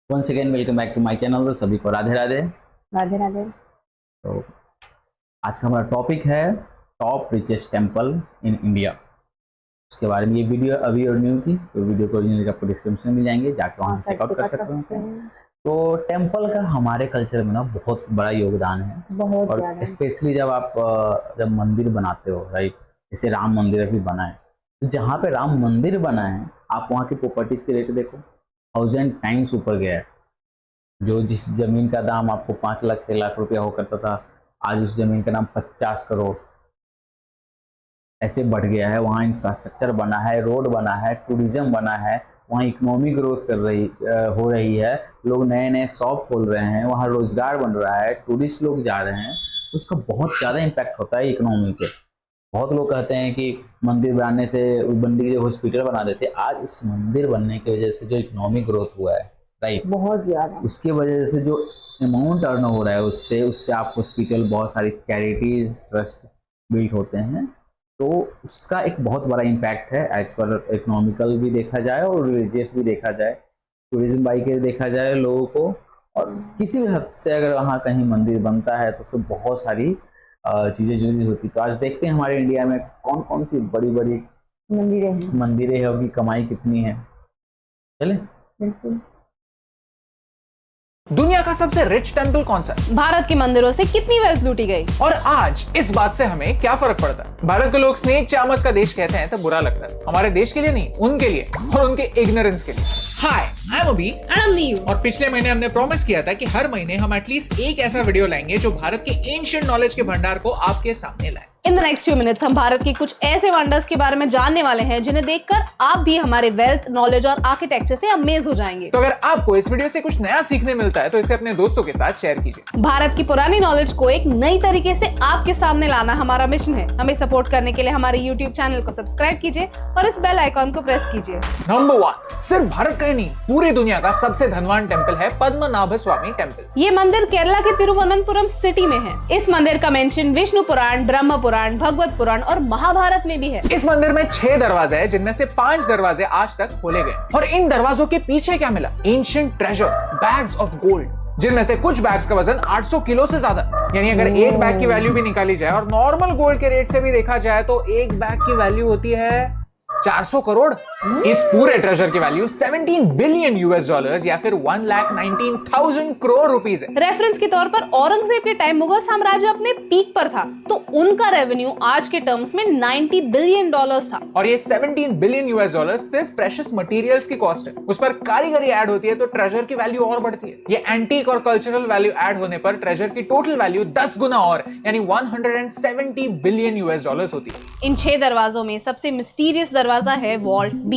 Once again welcome back to my channel. सभी को राधे राधे। राधे राधे। तो आज का हमारा टॉपिक है top richest temple in India. उसके बारे में ये वीडियो अभी और न्यू की, तो वीडियो को लिंक आपको डिस्क्रिप्शन में मिल जाएंगे, जाकर वहाँ से चेकआउट कर सकते हैं। तो टेम्पल का हमारे कल्चर में ना बहुत बड़ा योगदान है, बहुत और स्पेशली जब मंदिर बनाते हो, राइट, जैसे राम मंदिर अभी बना है, तो जहाँ पे राम मंदिर बना है आप वहाँ की प्रॉपर्टीज के रेट देखो, 1000 टाइम्स ऊपर गया है। जो जिस जमीन का दाम आपको 5 लाख 6 लाख रुपया हो करता था, आज उस जमीन का दाम 50 करोड़ ऐसे बढ़ गया है। वहाँ इंफ्रास्ट्रक्चर बना है, रोड बना है, टूरिज्म बना है, वहाँ इकोनॉमी ग्रोथ हो रही है, लोग नए नए शॉप खोल रहे हैं, वहाँ रोजगार बन रहा है, टूरिस्ट लोग जा रहे हैं, उसका बहुत ज़्यादा इम्पैक्ट होता है इकोनॉमी पे। बहुत लोग कहते हैं कि मंदिर बनाने से, मंदिर जो हॉस्पिटल बना देते, आज उस मंदिर बनने की वजह से जो इकोनॉमिक ग्रोथ हुआ है, राइट, बहुत ज्यादा, उसकी वजह से जो अमाउंट अर्न हो रहा है उससे आप हॉस्पिटल, बहुत सारी चैरिटीज, ट्रस्ट बिल्ड होते हैं, तो उसका एक बहुत बड़ा इम्पैक्ट है एज पर इकोनॉमिकल भी देखा जाए और रिलीजियस भी देखा जाए, टूरिज्म बाई के देखा जाए लोगों को। और किसी भी हद से अगर वहाँ कहीं मंदिर बनता है तो उससे बहुत सारी चीज़ें जुड़ी होती। तो आज देखते हैं हमारे इंडिया में कौन कौन सी बड़ी बड़ी मंदिरें हैं, उनकी कमाई कितनी है। चले बिल्कुल। दुनिया का सबसे रिच टेंपल कौन सा है? भारत के मंदिरों से कितनी वेल्थ लूटी गई? और आज इस बात से हमें क्या फर्क पड़ता है? भारत को लोग स्नेक चार्मर्स का देश कहते हैं तो बुरा लगता है। हमारे देश के लिए नहीं, उनके लिए और उनके इग्नोरेंस के लिए। हाय, आई एम अभी और पिछले महीने हमने प्रॉमिस किया था कि हर महीने हम एटलीस्ट एक ऐसा वीडियो लाएंगे जो भारत के एंशिएंट नॉलेज के भंडार को आपके सामने लाए। In the next few minutes हम भारत के कुछ ऐसे वंडर्स के बारे में जानने वाले हैं जिन्हें देखकर आप भी हमारे वेल्थ, नॉलेज और आर्किटेक्चर से अमेज हो जाएंगे। तो अगर आपको इस वीडियो से कुछ नया सीखने मिलता है तो इसे अपने दोस्तों के साथ शेयर कीजिए। भारत की पुरानी नॉलेज को एक नई तरीके से आपके सामने लाना हमारा मिशन है। हमें सपोर्ट करने के लिए हमारे YouTube चैनल को सब्सक्राइब कीजिए और इस बेल आइकॉन को प्रेस कीजिए। नंबर 1, सिर्फ भारत का ही नहीं, पूरी दुनिया का सबसे धनवान टेम्पल है पद्मनाभ स्वामी टेम्पल। ये मंदिर केरला के तिरुवनंतपुरम सिटी में है। इस मंदिर का मेंशन विष्णु पुराण, ब्रह्म पुराण, भगवत पुराण और महाभारत में भी है। इस मंदिर में 6 दरवाजे हैं, जिनमें से 5 दरवाजे आज तक खोले गए। और इन दरवाजों के पीछे क्या मिला? Ancient treasure, bags of gold, जिनमें से कुछ बैग्स का वजन 800 किलो से ज्यादा। यानी अगर एक बैग की वैल्यू भी निकाली जाए और नॉर्मल गोल्ड के रेट से भी देखा जाए तो एक बैग की वैल्यू होती है 400 करोड़। इस पूरे ट्रेजर की वैल्यू 17 बिलियन यूएस डॉलर्स या फिर 1,19,000 करोड़ रुपीस है। रेफरेंस के तौर पर औरंगजेब के टाइम मुगल साम्राज्य अपने पीक पर था, तो उनका रेवेन्यू आज के टर्म्स में 90 बिलियन डॉलर्स था। और ये 17 बिलियन यूएस डॉलर्स सिर्फ प्रेशियस मटेरियल्स की कॉस्ट है। उस पर कारीगरी ऐड होती है तो ट्रेजर की वैल्यू और बढ़ती है। ये एंटीक और कल्चरल वैल्यू ऐड होने पर ट्रेजर की टोटल वैल्यू 10 गुना और यानी 170 बिलियन यूएस डॉलर्स होती है। इन 6 दरवाजों में सबसे मिस्टीरियस दरवाजा है वॉल्ट बी।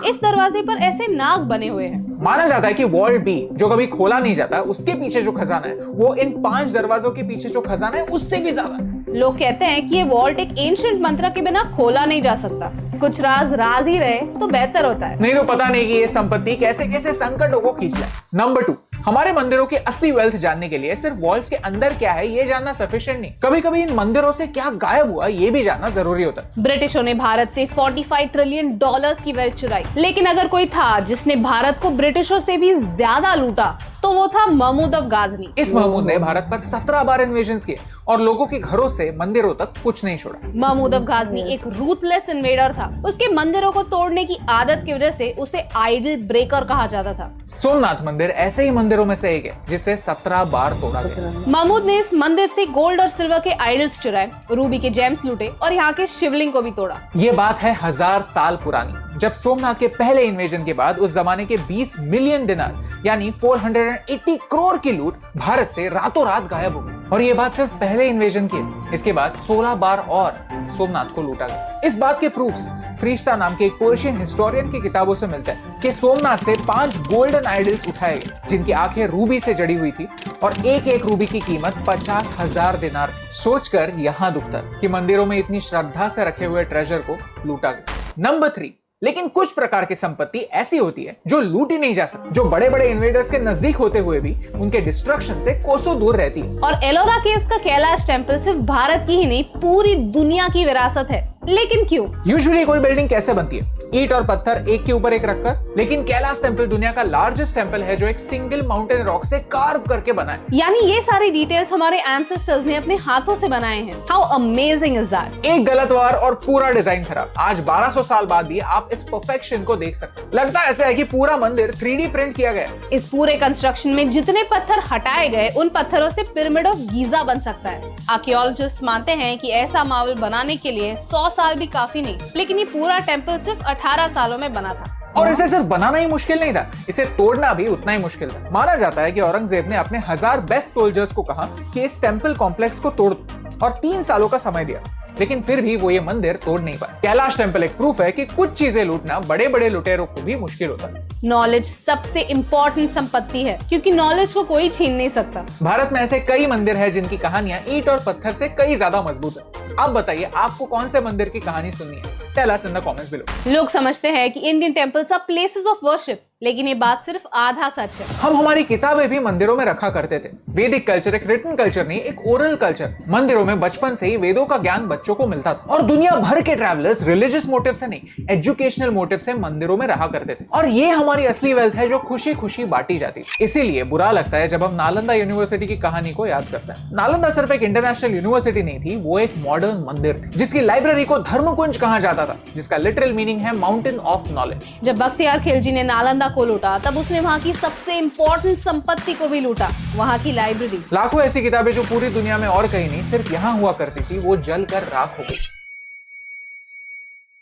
इस दरवाजे पर ऐसे नाग बने हुए हैं। माना जाता है कि वॉल्ट बी, जो कभी खोला नहीं जाता, उसके पीछे जो खजाना है वो इन 5 दरवाजों के पीछे जो खजाना है उससे भी ज्यादा। लोग कहते हैं कि ये वॉल्ट एक एंशिएंट मंत्र के बिना खोला नहीं जा सकता। कुछ राज ही रहे तो बेहतर होता है। नहीं तो पता नहीं कि ये संपत्ति कैसे कैसे संकटों को खींच लाए। नंबर 2, हमारे मंदिरों की असली वेल्थ जानने के लिए सिर्फ वॉल्स के अंदर क्या है ये जानना सफिशिएंट नहीं, कभी कभी इन मंदिरों से क्या गायब हुआ ये भी जानना जरूरी होता है। ब्रिटिशों ने भारत से 45 ट्रिलियन डॉलर्स की वेल्थ चुराई, लेकिन अगर कोई था जिसने भारत को ब्रिटिशों से भी ज्यादा लूटा तो वो था महमूद ऑफ गाजनी। इस महमूद ने भारत पर 17 बार इन्वेजन्स किए और लोगों के घरों से मंदिरों तक कुछ नहीं छोड़ा। महमूद ऑफ गाजनी एक रूथलेस इन्वेडर था। उसके मंदिरों को तोड़ने की आदत की वजह से उसे आइडल ब्रेकर कहा जाता था। सोमनाथ मंदिर ऐसे ही मंदिरों में से एक है जिसे 17 बार तोड़ा गया। महमूद ने इस मंदिर से गोल्ड और सिल्वर के आइडल्स चुराए, रूबी के जेम्स लूटे और यहाँ के शिवलिंग को भी तोड़ा। ये बात है 1000 साल पुरानी, जब सोमनाथ के पहले इन्वेजन के बाद उस जमाने के 20 मिलियन दिनार यानी 480 करोड़ की लूट भारत से रातों रात गायब हो गई। और ये बात सिर्फ पहले इन्वेजन की है। इसके बाद 16 बार और सोमनाथ को लूटा गया। इस बात के प्रूफ्स फ्रीश्ता नाम के एक पर्शियन हिस्टोरियन की किताबों से मिलते हैं कि सोमनाथ से 5 गोल्डन आइडल्स उठाए गए जिनकी आंखें रूबी से जड़ी हुई थी और एक एक रूबी की कीमत 50,000 दिनार। सोचकर यहाँ दुखता है कि मंदिरों में इतनी श्रद्धा से रखे हुए ट्रेजर को लूटा गया। नंबर 3, लेकिन कुछ प्रकार की संपत्ति ऐसी होती है जो लूटी नहीं जा सकती, जो बड़े बड़े इन्वेडर्स के नजदीक होते हुए भी उनके डिस्ट्रक्शन से कोसों दूर रहती है। और एलोरा केव्स का कैलाश टेम्पल सिर्फ भारत की ही नहीं पूरी दुनिया की विरासत है। लेकिन क्यों? यूजुअली कोई बिल्डिंग कैसे बनती है? ईंट और पत्थर एक के ऊपर एक रखकर। लेकिन कैलाश टेम्पल दुनिया का लार्जेस्ट टेम्पल है जो एक सिंगल माउंटेन रॉक से कार्व करके बना है। यानी ये सारी डिटेल्स हमारे एंसेस्टर्स ने अपने हाथों से बनाए हैं। How amazing is that. एक गलत वार और पूरा डिजाइन खराब। आज 1200 साल बाद भी आप इस परफेक्शन को देख सकते हैं। लगता ऐसा है कि पूरा मंदिर 3D प्रिंट किया गया है। इस पूरे कंस्ट्रक्शन में जितने पत्थर हटाए गए उन पत्थरों से पिरामिड ऑफ गीजा बन सकता है। आर्कियोलॉजिस्ट मानते हैं कि ऐसा मार्बल बनाने के लिए 100 साल भी काफी नहीं, लेकिन ये पूरा टेम्पल सिर्फ 18 सालों में बना था। और इसे सिर्फ बनाना ही मुश्किल नहीं था, इसे तोड़ना भी उतना ही मुश्किल था। माना जाता है कि औरंगजेब ने अपने 1000 बेस्ट सोल्जर्स को कहा कि इस टेम्पल कॉम्प्लेक्स को तोड़ दो और 3 सालों का समय दिया, लेकिन फिर भी वो ये मंदिर तोड़ नहीं पाए। कैलाश टेम्पल एक प्रूफ है कि कुछ चीजें लूटना बड़े बड़े लुटेरों को भी मुश्किल होता है। नॉलेज सबसे इम्पोर्टेंट संपत्ति है, क्योंकि नॉलेज को कोई छीन नहीं सकता। भारत में ऐसे कई मंदिर है जिनकी कहानियां ईंट और पत्थर से कई ज्यादा मजबूत है। आप बताइए आपको कौन से मंदिर की कहानी सुननी है? Tell us in the comments below. लोग समझते हैं कि Indian temples are places of worship, लेकिन ये बात सिर्फ आधा सच है। हम हमारी किताबें भी मंदिरों में रखा करते थे। वैदिक कल्चर एक रिटन कल्चर नहीं, एक ओरल कल्चर। मंदिरों में बचपन से ही वेदों का ज्ञान बच्चों को मिलता था और दुनिया भर के ट्रैवलर्स रिलीजियस मोटिव से नहीं, एजुकेशनल मोटिव से मंदिरों में रहा करते थे। और ये हमारी असली वेल्थ है जो खुशी खुशी बांटी जाती है। इसीलिए बुरा लगता है जब हम नालंदा यूनिवर्सिटी की कहानी को याद करते हैं। नालंदा सिर्फ एक इंटरनेशनल यूनिवर्सिटी नहीं थी, वो एक मॉडर्न मंदिर थी जिसकी लाइब्रेरी को धर्मकुंज कहा जाता था, जिसका लिटरल मीनिंग है माउंटेन ऑफ नॉलेज। जब बख्तियार खिलजी ने नालंदा को लूटा तब उसने वहाँ की सबसे इम्पोर्टेंट संपत्ति को भी लूटा, वहाँ की लाइब्रेरी। लाखों ऐसी किताबें जो पूरी दुनिया में और कहीं नहीं सिर्फ यहाँ हुआ करती थी, वो जल कर राख हो गई।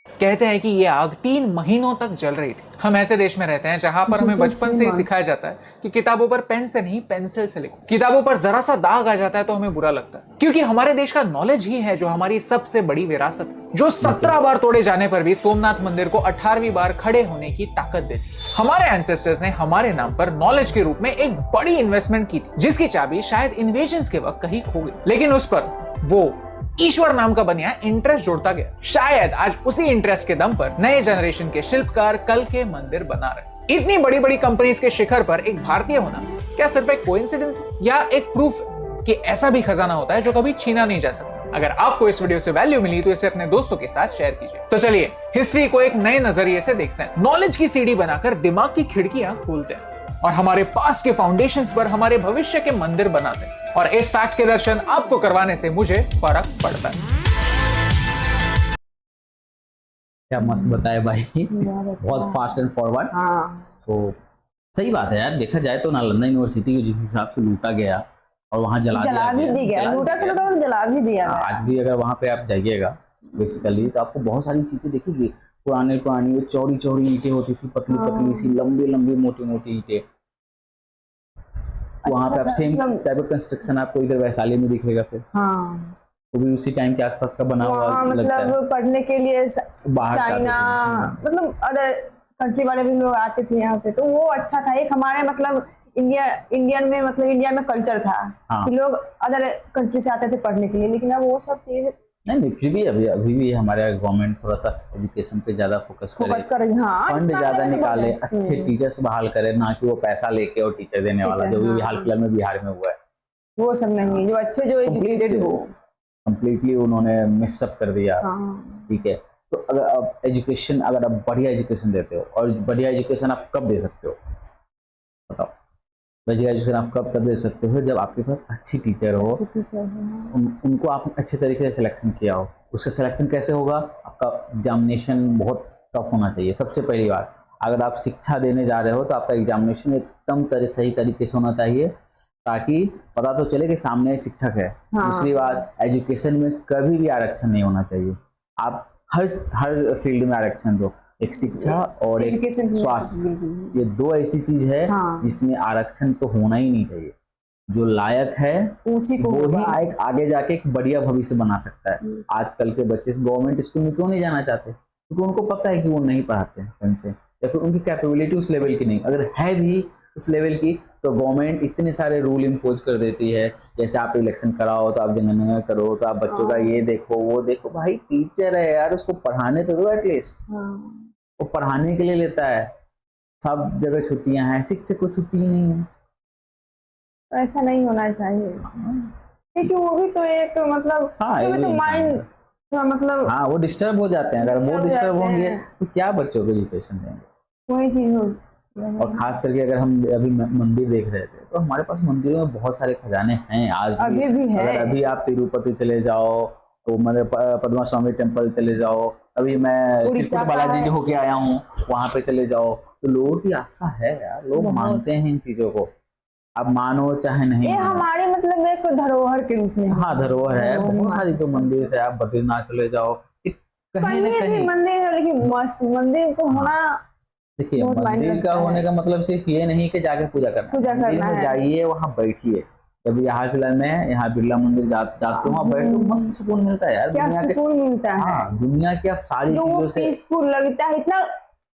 कहते हैं कि ये आग 3 महीनों तक जल रही थी। हम ऐसे देश में रहते हैं जहां पर हमें बचपन से ही सिखाया जाता है कि किताबों पर पेन से नहीं पेंसिल से लिखो। किताबों पर जरा सा दाग आ जाता है तो हमें बुरा लगता है, क्योंकि हमारे देश का नॉलेज ही है जो हमारी सबसे बड़ी विरासत है, जो 17 बार तोड़े जाने पर भी सोमनाथ मंदिर को 18वीं बार खड़े होने की ताकत देती। हमारे एंसेस्टर्स ने हमारे नाम पर नॉलेज के रूप में एक बड़ी इन्वेस्टमेंट की थी, जिसकी चाबी शायद इन्वेजन्स के वक्त कहीं खो गई, लेकिन उस पर वो ईश्वर नाम का बनिया इंटरेस्ट जोड़ता गया। शायद आज उसी इंटरेस्ट के दम पर नए जनरेशन के शिल्पकार कल के मंदिर बना रहे। इतनी बड़ी बड़ी कंपनीज के शिखर पर एक भारतीय होना क्या सिर्फ एक कोइंसिडेंस है या एक प्रूफ कि ऐसा भी खजाना होता है जो कभी छीना नहीं जा सकता? अगर आपको इस वीडियो से वैल्यू मिली तो इसे अपने दोस्तों के साथ शेयर कीजिए। तो चलिए हिस्ट्री को एक नए नजरिए से देखते हैं। नॉलेज की सीढ़ी बनाकर दिमाग की खिड़कियां खोलते हैं और हमारे पास्ट के फाउंडेशंस पर हमारे भविष्य के मंदिर बनाते हैं। और इस फैक्ट के दर्शन आपको करवाने से मुझे फर्क पड़ता है। क्या मस्त बताए भाई, बहुत फास्ट एंड फॉरवर्ड। तो सही बात है यार, देखा जाए तो नालंदा यूनिवर्सिटी को जिस हिसाब से लूटा गया और वहाँ जला भी दिया, लूटा से लूटा और जला भी दिया। आज भी अगर वहाँ पे आप जाइएगा बेसिकली तो आपको बहुत सारी चीजें दिखेगी। पुरानी वो चौड़ी चौड़ी ईंटें होती थी, पतली पतली सी, लंबी लंबी मोटी मोटी ईंटें। वहाँ पे आप सेम टाइप ऑफ कंस्ट्रक्शन आपको इधर वैशाली में दिखेगा फिर। हाँ, वो भी उसी टाइम के आसपास का बना हुआ लगता है। मतलब पढ़ने के लिए चाइना मतलब अदर कंट्री वाले भी लोग आते थे यहाँ पे, तो वो अच्छा था। एक हमारे मतलब इंडिया में कल्चर था कि लोग अदर कंट्री से आते थे पढ़ने के लिए, लेकिन अब वो सब चीज नहीं, फिर भी अभी भी हमारे गवर्नमेंट थोड़ा सा एजुकेशन पे ज्यादा फोकस करे, फंड ज्यादा निकाले, अच्छे टीचर्स बहाल करे, ना कि वो पैसा लेके और टीचर देने वाला जो भी हाल फिलहाल में बिहार में हुआ है वो सब नहीं। जो अच्छे जो एजुकेटेड हो कम्प्लीटली उन्होंने मिसअप कर दिया। ठीक है, तो अगर आप एजुकेशन अगर आप बढ़िया एजुकेशन देते हो, और बढ़िया एजुकेशन आप कब दे सकते हो बताओ? बढ़िया एजुकेशन आप कब दे सकते हो? जब आपके पास अच्छी टीचर हो, उनको आप अच्छे तरीके से सिलेक्शन किया हो। उसका सिलेक्शन कैसे होगा? आपका एग्जामिनेशन बहुत टफ होना चाहिए। सबसे पहली बात, अगर आप शिक्षा देने जा रहे हो तो आपका एग्जामिनेशन एकदम सही तरीके से होना चाहिए, ताकि पता तो चले कि सामने शिक्षक है। दूसरी बात, एजुकेशन में कभी भी आरक्षण नहीं होना चाहिए। आप हर फील्ड में आरक्षण दो, एक शिक्षा और एक स्वास्थ्य, ये 2 ऐसी चीज है जिसमें आरक्षण तो होना ही नहीं चाहिए। जो लायक है उसी को वो ही आगे जाके एक बढ़िया भविष्य बना सकता है। आजकल के बच्चे गवर्नमेंट स्कूल में क्यों नहीं जाना चाहते? क्योंकि उनको पता है कि वो नहीं पढ़ाते हैं ढंग से, या फिर उनकी कैपेबिलिटी उस लेवल की नहीं। अगर है भी उस लेवल की तो गवर्नमेंट इतने सारे रूल इम्पोज कर देती है, जैसे आप इलेक्शन कराओ तो आप जनगणना करो, तो आप बच्चों का ये देखो वो देखो। भाई टीचर है यार, उसको पढ़ाने तो दो एटलीस्ट। वो पढ़ाने के लिए लेता है, सब जगह छुट्टियां हैं, शिक्षक को छुट्टी नहीं है। ऐसा नहीं होना चाहिए, क्योंकि वो भी तो एक मतलब तो माइंड तो मतलब हाँ वो डिस्टर्ब हो जाते हैं, अगर वो disturb हो डिस्टर्ब जाते होंगे हैं। तो क्या बच्चों को एजुकेशन देंगे। वही चीज हो। और खास करके अगर हम अभी मंदिर देख रहे थे तो हमारे पास मंदिरों में बहुत सारे खजाने हैं आज अभी भी है। अगर अभी आप तिरुपति चले जाओ तो मतलब पद्मा स्वामी टेम्पल चले जाओ, अभी मैं उड़ीसा चित्रकूट का बालाजी है। होके आया हूँ, वहां पे चले जाओ तो लोगों की आस्था है यार, लोग बहुत। मानते हैं इन चीजों को, आप मानो चाहे नहीं ये मानो। हमारे मतलब एक धरोहर के रूप में है। हाँ धरोहर है, बहुत सारी जो मंदिर है, आप बद्रीनाथ चले जाओ, कहीं कहीं ना भी कहीं मंदिर है, लेकिन मस्त मंदिर को होना देखिए बहुत मायने मंदिर का रखता होने है। का मतलब सिर्फ ये नहीं कि जाके पूजा करना है, पूजा मंदिर करना में है। जाइए वहाँ बैठिए, जब यहाँ फिलहाल में यहाँ बिरला मंदिर जाते हो वहाँ बैठ के मस्त सुकून मिलता है यार, क्या दुनिया के सुकून मिलता है। हाँ दुनिया की आप सारी जो चीजों से पीसफुल लगता है, इतना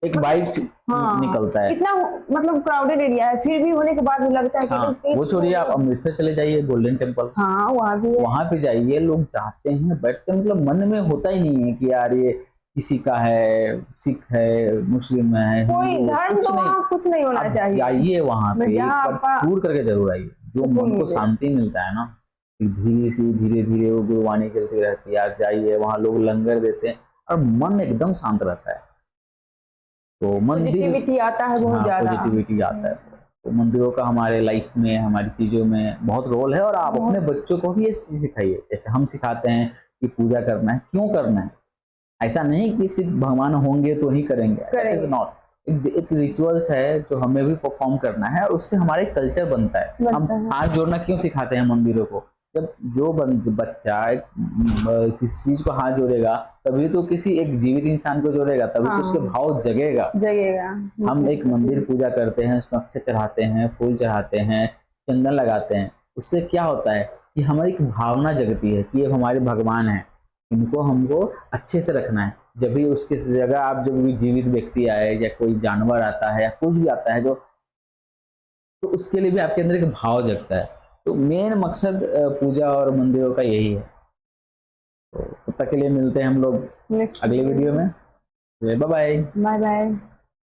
एक वाइब्स हाँ निकलता है। इतना मतलब क्राउडेड एरिया है, फिर भी होने के बाद भी लगता है कि हाँ एकदम वो peaceful। छोड़िए, आप अमृतसर चले जाइए गोल्डन टेम्पल, हाँ वहाँ भी है। वहां पे जाइए, लोग जाते हैं बैठते हैं, मतलब मन में होता ही नहीं है कि यार ये किसी का है, सिख है, मुस्लिम है, कोई हिंदू, धर्म कुछ तो नहीं। वहाँ कुछ नहीं होना आप चाहिए। जाइए वहां पे, एक जहाँ बार आपका टूर करके जरूर आइए, जो सुकून मन को मिले। शांति मिलता है ना, धीरे धीरे वो गुरबानी चलती रहती है, आप जाइए वहां लोग लंगर देते हैं और मन एकदम शांत रहता है। तो मंदिर पॉजिटिविटी आता है बहुत हाँ ज्यादा। पॉजिटिविटी आता है, तो मंदिरों का हमारे लाइफ में, हमारी चीजों में बहुत रोल है। और आप अपने बच्चों को भी ये चीज सिखाइए, जैसे हम सिखाते हैं कि पूजा करना है, क्यों करना है, ऐसा नहीं कि सिर्फ भगवान होंगे तो ही करेंगे, दैट इज नॉट, एक रिचुअल्स है जो हमें भी परफॉर्म करना है और उससे हमारे कल्चर बनता है। हम हाथ जोड़ना क्यों सिखाते हैं मंदिरों को, जब जो बच्चा किसी चीज को हाथ जोड़ेगा तभी तो किसी एक जीवित इंसान को जोड़ेगा, तभी तो उसके भाव जगेगा। जगेगा। हम एक मंदिर पूजा करते हैं, उसमें अक्षत चढ़ाते हैं, फूल चढ़ाते हैं, चंदन लगाते हैं, उससे क्या होता है कि हमारी एक भावना जगती है कि ये हमारे भगवान हैं, इनको हमको अच्छे से रखना है। जब भी उसके जगह आप जब भी जीवित व्यक्ति आए या कोई जानवर आता है या कुछ भी आता है जो, तो उसके लिए भी आपके अंदर एक भाव जगता है। तो मेन मकसद पूजा और मंदिरों का यही है। तो तब तक के लिए मिलते हैं हम लोग नेक्स्ट अगले वीडियो में, बाय बाय। Bye bye.